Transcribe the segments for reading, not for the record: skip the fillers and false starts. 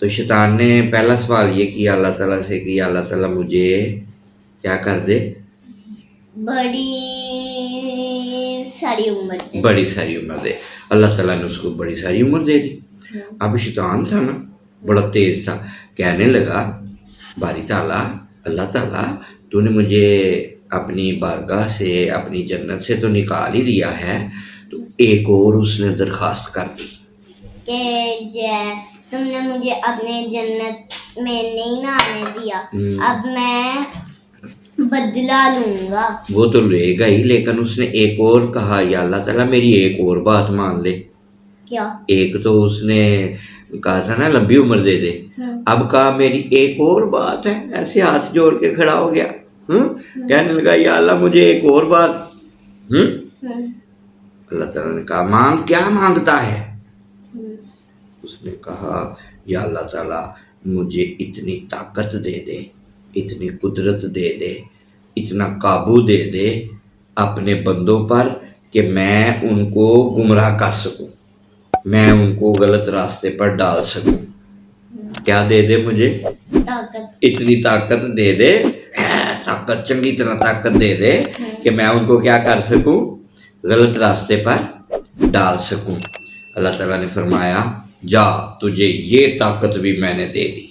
تو شیطان نے پہلا سوال یہ کیا اللہ تعالیٰ سے کہ اللہ تعالیٰ مجھے کیا کر دے، بڑی ساری عمر دے، بڑی ساری عمر دے۔ اللہ تعالیٰ نے اس کو بڑی ساری عمر دے دی۔ اب شیطان تھا نا، بڑا تیز تھا، کہنے لگا باری تعالیٰ، اللہ تعالیٰ تو نے مجھے اپنی بارگاہ سے، اپنی جنت سے تو نکال ہی دیا ہے، تو ایک اور اس نے درخواست کر دی کہ تم نے مجھے اپنے جنت میں نہیں نہ آنے دیا، اب میں بدلہ لوں گا۔ وہ تو لے گا ہی، لیکن اس نے ایک اور کہا یا اللہ تعالیٰ میری ایک اور بات مان لے۔ کیا؟ ایک تو اس نے کہا تھا نا لمبی عمر دے دے، اب کہا میری ایک اور بات ہے، ایسے ہاتھ جوڑ کے کھڑا ہو گیا، کہنے لگا یا اللہ مجھے ایک اور بات۔ اللہ تعالیٰ نے کہا مانگ، کیا مانگتا ہے؟ اس نے کہا یا اللہ تعالیٰ مجھے اتنی طاقت دے دے، اتنی قدرت دے دے، اتنا قابو دے دے اپنے بندوں پر کہ میں ان کو گمراہ کر سکوں، میں ان کو غلط راستے پر ڈال سکوں۔ کیا دے دے مجھے؟ طاقت۔ اتنی طاقت دے دے، طاقت، چنگی طرح طاقت دے دے کہ میں ان کو کیا کر سکوں، غلط راستے پر ڈال سکوں۔ اللہ تعالیٰ نے فرمایا جا تجھے یہ طاقت بھی میں نے دے دی،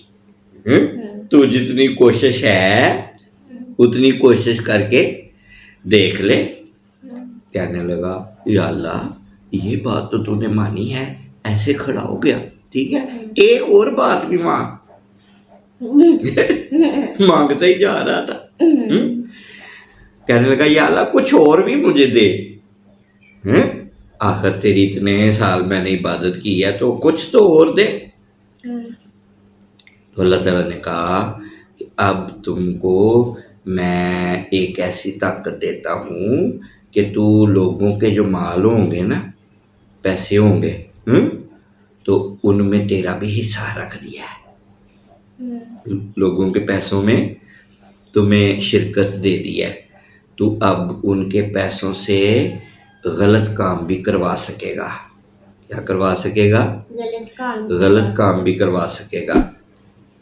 تو جتنی کوشش ہے اتنی کوشش کر کے دیکھ لے۔ کہنے لگا یا اللہ یہ بات تو نے مانی ہے، ایسے کھڑا ہو گیا، ٹھیک ہے ایک اور بات بھی مانگتا ہی جا رہا تھا۔ کہنے لگا یا اللہ کچھ اور بھی مجھے دے، آخر تیری اتنے سال میں نے عبادت کی ہے تو کچھ تو اور دے۔ تو اللہ تعالیٰ نے کہا کہ اب تم کو میں ایک ایسی طاقت دیتا ہوں کہ تو لوگوں کے جو مال ہوں گے نا، پیسے ہوں گے، تو ان میں تیرا بھی حصہ رکھ دیا ہے، لوگوں کے پیسوں میں تمہیں شرکت دے دی ہے، تو اب ان کے پیسوں سے غلط کام بھی کروا سکے گا۔ کیا کروا سکے گا؟ غلط کام بھی کروا سکے گا،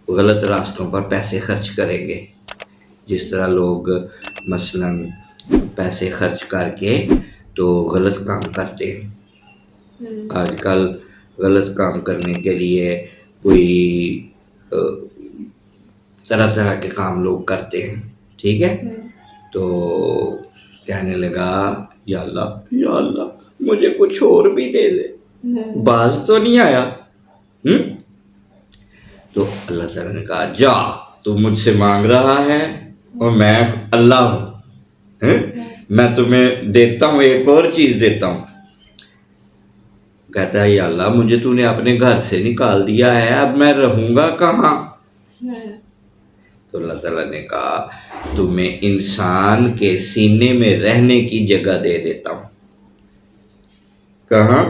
غلط راستوں پر پیسے خرچ کریں گے، جس طرح لوگ مثلاً پیسے خرچ کر کے تو غلط کام کرتے ہیں۔ آج کل غلط کام کرنے کے لیے کوئی طرح طرح کے کام لوگ کرتے ہیں، ٹھیک ہے۔ تو کہنے لگا یا اللہ مجھے کچھ اور بھی دے دے، باز تو نہیں آیا۔ تو اللہ تعالیٰ نے کہا جا تو مجھ سے مانگ رہا ہے اور میں اللہ ہوں، میں تمہیں دیتا ہوں، ایک اور چیز دیتا ہوں۔ کہتا ہے یا اللہ مجھے تو نے اپنے گھر سے نکال دیا ہے، اب میں رہوں گا کہاں؟ تو اللہ تعالیٰ نے کہا تمہیں انسان کے سینے میں رہنے کی جگہ دے دیتا ہوں۔ کہاں؟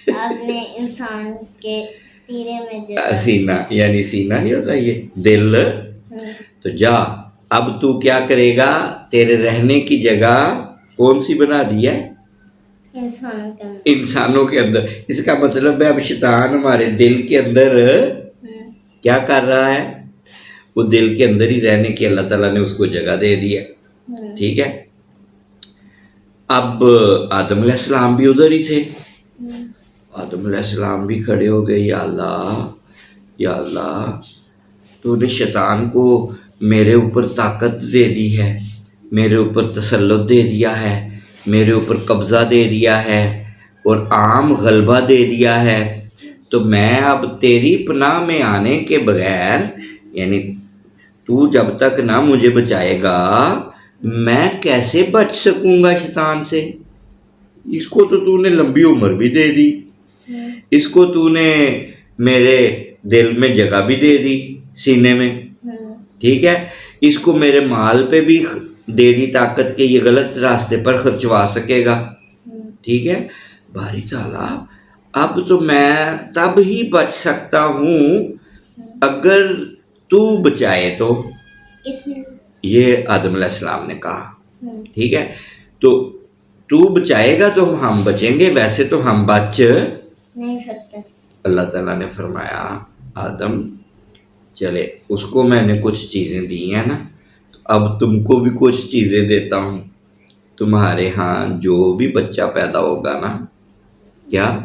اپنے انسان کے سینے میں جگہ۔ سینہ یعنی سینہ نہیں ہوتا یہ دل۔ تو جا اب تو کیا کرے گا، تیرے رہنے کی جگہ کون سی بنا دی ہے؟ انسانوں کے اندر۔ اس کا مطلب ہے اب شیطان ہمارے دل کے اندر کیا کر رہا ہے، وہ دل کے اندر ہی رہنے کی اللہ تعالیٰ نے اس کو جگہ دے دی ہے، ٹھیک ہے۔ اب آدم علیہ السلام بھی ادھر ہی تھے، آدم علیہ السلام بھی کھڑے ہو گئے یا اللہ تو نے شیطان کو میرے اوپر طاقت دے دی ہے، میرے اوپر تسلط دے دیا ہے، میرے اوپر قبضہ دے دیا ہے اور عام غلبہ دے دیا ہے، تو میں اب تیری پناہ میں آنے کے بغیر، یعنی تو جب تک نہ مجھے بچائے گا میں کیسے بچ سکوں گا شیطان سے۔ اس کو تو نے لمبی عمر بھی دے دی، اس کو تو نے میرے دل میں جگہ بھی دے دی سینے میں، ٹھیک ہے، اس کو میرے مال پہ بھی دے دی طاقت کہ یہ غلط راستے پر خرچوا سکے گا، ٹھیک ہے۔ باری تعالیٰ اب تو میں تب ہی بچ سکتا ہوں اگر تو بچائے تو۔ یہ آدم علیہ السلام نے کہا، ٹھیک ہے، تو بچائے گا تو ہم بچیں گے، ویسے تو ہم بچ نہیں سکتے۔ اللہ تعالیٰ نے فرمایا آدم چلے اس کو میں نے کچھ چیزیں دی ہیں نا، تو اب تم کو بھی کچھ چیزیں دیتا ہوں. تمہارے ہاں جو بھی بچہ پیدا ہوگا نا، کیا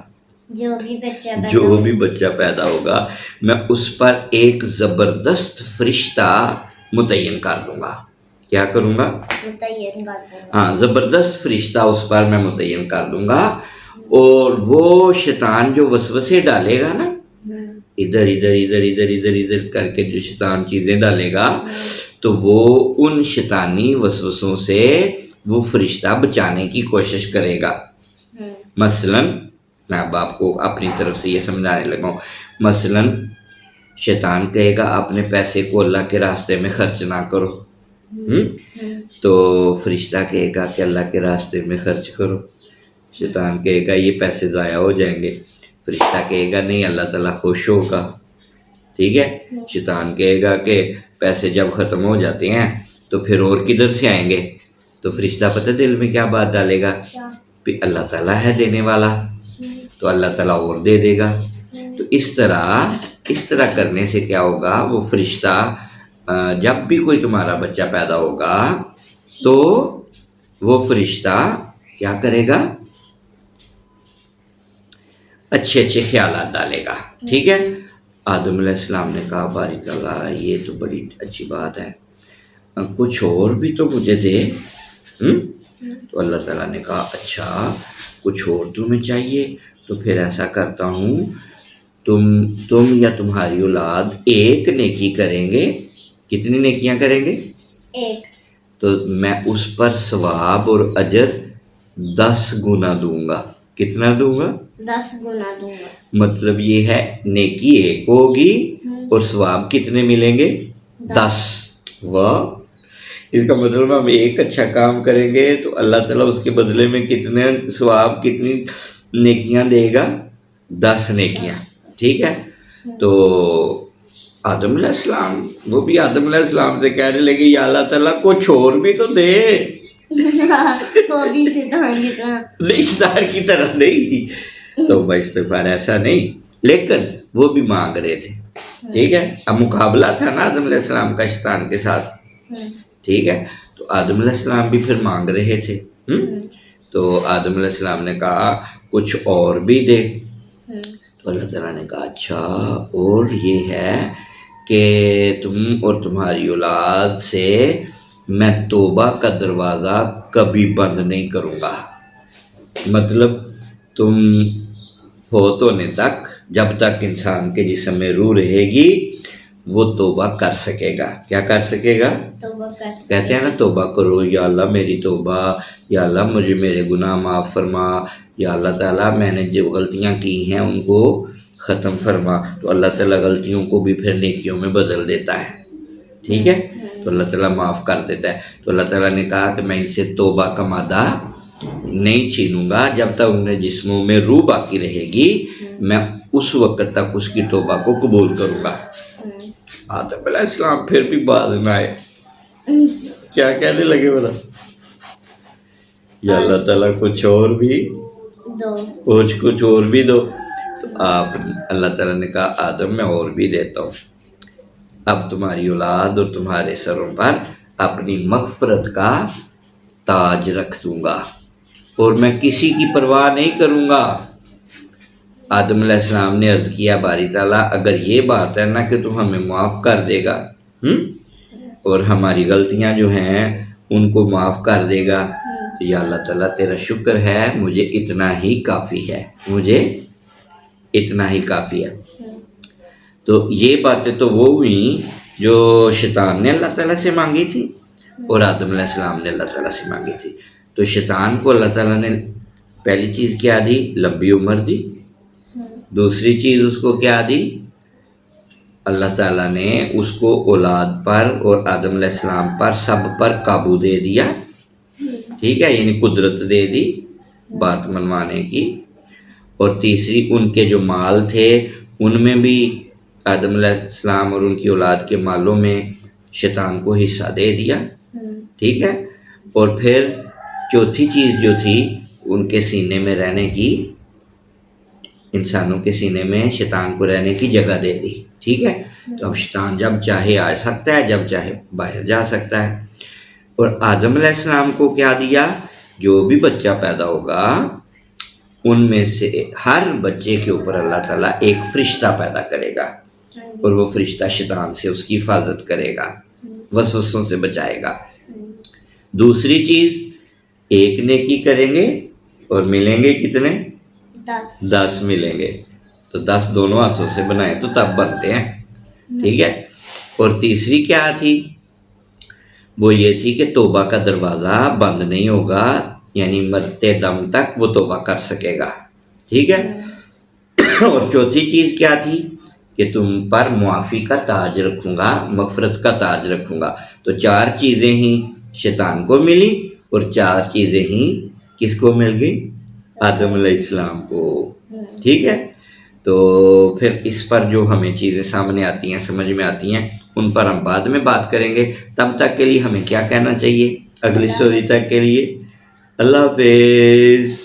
جو بھی بچہ پیدا جو ہو بھی بچہ پیدا ہوگا میں اس پر ایک زبردست فرشتہ متعین کر دوں گا. کیا کروں گا؟ متعین کر دوں گا. ہاں، زبردست فرشتہ اس پر میں متعین کر دوں گا. اور وہ شیطان جو وسوسے ڈالے گا نا، ادھر ادھر ادھر ادھر ادھر ادھر کر کے جو شیطان چیزیں ڈالے گا، تو وہ ان شیطانی وسوسوں سے وہ فرشتہ بچانے کی کوشش کرے گا. مثلاً میں اب آپ کو اپنی طرف سے یہ سمجھانے لگا ہوں. مثلاً شیطان کہے گا اپنے پیسے کو اللہ کے راستے میں خرچ نہ کرو. تو فرشتہ کہے گا کہ اللہ کے راستے میں خرچ کرو. شیطان کہے گا یہ پیسے ضائع ہو جائیں گے. فرشتہ کہے گا نہیں، اللہ تعالیٰ خوش ہوگا. ٹھیک ہے. شیطان کہے گا کہ پیسے جب ختم ہو جاتے ہیں تو پھر اور کدھر سے آئیں گے؟ تو فرشتہ پتہ دل میں کیا بات ڈالے گا؟ کہ اللہ تعالیٰ ہے دینے والا، تو اللہ تعالیٰ اور دے دے گا. تو اس طرح کرنے سے کیا ہوگا؟ وہ فرشتہ جب بھی کوئی تمہارا بچہ پیدا ہوگا تو وہ فرشتہ کیا کرے گا؟ اچھے اچھے خیالات ڈالے گا. ٹھیک ہے. آدم علیہ السلام نے کہا بارک اللہ، یہ تو بڑی اچھی بات ہے، کچھ اور بھی تو مجھے دے. تو اللہ تعالیٰ نے کہا اچھا کچھ اور تمہیں چاہیے، تو پھر ایسا کرتا ہوں، تم یا تمہاری اولاد ایک نیکی کریں گے. کتنی نیکیاں کریں گے؟ ایک. تو میں اس پر ثواب اور اجر 10 گنا دوں گا. کتنا دوں گا؟ 10 گنا دوں گا. مطلب یہ ہے نیکی ایک ہوگی اور ثواب کتنے ملیں گے؟ 10. واہ. اس کا مطلب ہم ایک اچھا کام کریں گے تو اللہ تعالیٰ اس کے بدلے میں کتنے ثواب، کتنی نیکیاں دے گا؟ 10 نیکیاں. ٹھیک ہے. تو آدم علیہ السلام، وہ بھی آدم علیہ السلام سے کہنے لگے یا اللہ تعالیٰ کچھ اور بھی تو دے. وہ بھی شیطان کی طرح نہیں، شیطان کی طرح نہیں، تو استغفار ایسا نہیں، لیکن وہ بھی مانگ رہے تھے. ٹھیک ہے. اب مقابلہ تھا نا آدم علیہ السلام کا شیطان کے ساتھ. ٹھیک ہے. تو آدم علیہ السلام بھی پھر مانگ رہے تھے. تو آدم علیہ السلام نے کہا کچھ اور بھی دے. تو اللہ تعالیٰ نے کہا اچھا اور یہ ہے کہ تم اور تمہاری اولاد سے میں توبہ کا دروازہ کبھی بند نہیں کروں گا. مطلب تم فوت ہونے تک، جب تک انسان کے جسم میں روح رہے گی وہ توبہ کر سکے گا. کیا کر سکے گا؟ توبہ کر سکے. کہتے ہیں نا توبہ کرو، یا اللہ میری توبہ، یا اللہ مجھے میرے گناہ معاف فرما، یا اللہ تعالیٰ میں نے جو غلطیاں کی ہیں ان کو ختم فرما. تو اللہ تعالیٰ غلطیوں کو بھی پھر نیکیوں میں بدل دیتا ہے. ٹھیک ہے. تو اللہ تعالیٰ معاف کر دیتا ہے. تو اللہ تعالیٰ نے کہا کہ میں ان سے توبہ کا مادہ نہیں چھینوں گا، جب تک ان جسموں میں روح باقی رہے گی میں اس وقت تک اس کی توبہ کو قبول کروں گا. آدم علیہ السلام پھر بھی باز نہ آئے. کیا کہنے لگے بولا یا اللہ تعالیٰ کچھ اور بھی دو. کچھ اور بھی دو. تو اللہ تعالیٰ نے کہا آدم میں اور بھی دیتا ہوں. اب تمہاری اولاد اور تمہارے سروں پر اپنی مغفرت کا تاج رکھ دوں گا اور میں کسی کی پرواہ نہیں کروں گا. آدم علیہ السلام نے عرض کیا باری تعالیٰ اگر یہ بات ہے نا کہ تو ہمیں معاف کر دے گا اور ہماری غلطیاں جو ہیں ان کو معاف کر دے گا، تو یا اللہ تعالیٰ تیرا شکر ہے، مجھے اتنا ہی کافی ہے، مجھے اتنا ہی کافی ہے. تو یہ باتیں تو وہ ہوئیں جو شیطان نے اللہ تعالیٰ سے مانگی تھی اور آدم علیہ السلام نے اللہ تعالیٰ سے مانگی تھی. تو شیطان کو اللہ تعالیٰ نے پہلی چیز کیا دی؟ لمبی عمر دی. دوسری چیز اس کو کیا دی؟ اللہ تعالیٰ نے اس کو اولاد پر اور آدم علیہ السلام پر سب پر قابو دے دیا. ٹھیک ہے. یعنی قدرت دے دی بات منوانے کی. اور تیسری ان کے جو مال تھے ان میں بھی آدم علیہ السلام اور ان کی اولاد کے مالوں میں شیطان کو حصہ دے دیا. ٹھیک ہے. اور پھر چوتھی چیز جو تھی ان کے سینے میں رہنے کی، انسانوں کے سینے میں شیطان کو رہنے کی جگہ دے دی. ٹھیک ہے. تو اب شیطان جب چاہے آ سکتا ہے، جب چاہے باہر جا سکتا ہے. اور آدم علیہ السلام کو کیا دیا؟ جو بھی بچہ پیدا ہوگا ان میں سے ہر بچے کے اوپر اللہ تعالیٰ ایک فرشتہ پیدا کرے گا، اور وہ فرشتہ شیطان سے اس کی حفاظت کرے گا، وسوسوں سے بچائے گا. دوسری چیز، ایک نیکی کریں گے اور ملیں گے کتنے؟ 10 ملیں گے. تو 10 دونوں ہاتھوں سے بنائے تو تب بنتے ہیں. ٹھیک ہے. اور تیسری کیا تھی؟ وہ یہ تھی کہ توبہ کا دروازہ بند نہیں ہوگا، یعنی مرتے دم تک وہ توبہ کر سکے گا. ٹھیک ہے. اور چوتھی چیز کیا تھی؟ کہ تم پر معافی کا تاج رکھوں گا، مغفرت کا تاج رکھوں گا. تو 4 چیزیں ہی شیطان کو ملی، اور 4 چیزیں ہی کس کو مل گئی؟ آدم علیہ السلام کو. ٹھیک ہے. تو پھر اس پر جو ہمیں چیزیں سامنے آتی ہیں، سمجھ میں آتی ہیں، ان پر ہم بعد میں بات کریں گے. تب تک کے لیے ہمیں کیا کہنا چاہیے؟ اگلی سٹوری تک کے لیے اللہ حافظ.